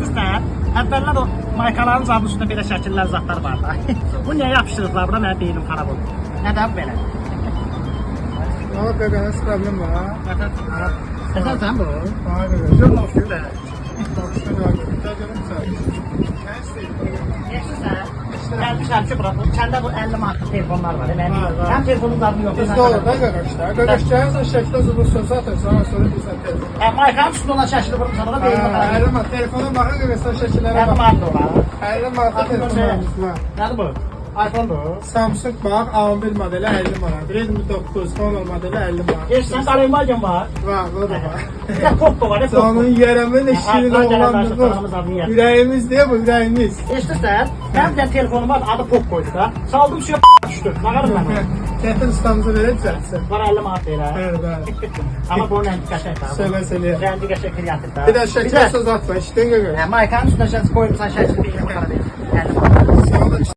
eşitsən? Əvvəllər o maykaların zabı üstündə belə şəkillər, zatlar var da. Bu niyə yapışdırıblar bura? Mənim beynim xarab oldu. Nədən bu belə? Ama qaqanız problem var. Səsən bu? Hayır, yok bakıyor da. Bakışta var. Eşitsən? Gəlmişəm ki, bura, səndə bu 50 manatlıq telefonlar var. Həm telefonun adını yoxdur. Bizdə olur da qaqaşlar. Qaqaşlarınızla şəkildə uzun söz atırsan, sonra bilsən telefon. Maykanın üstündə olan şəkili vurmuşsan da beynim xarab oldu. 50 manat. Telefona baxın qaqaşlar şəkillərə 50 baxın. manat olar. 50 manat telefonlarımız var. Nədir bu? iPhone-dur. Samsung bax, A11 modeli 50 manat. Redmi 9 Honor modeli 50 manat. Eşitsən, Qaraymalgen var. Var, bu da var. Ya Poppo var, ya Poppo. Onun yeremin eşkili oğlandır bu. Yüreğimiz diye bu, yüreğimiz. Eşitirsən, mənim bir telefonum var, adı Poppo'ydu da. Saldım suya düşdü. Nağarım mən onu. Getir ustamıza verip düzeltsin. Var 50 manat deyil ha. Evet, evet. Amma bunun rəngi qəşəng da. Söyle. Rəngi qəşəng yatır da. Bir de şəkil söz atma, işten görür. Maykanın üstünə şəkil koymuşsan, şəkil bir yere bakara deyil.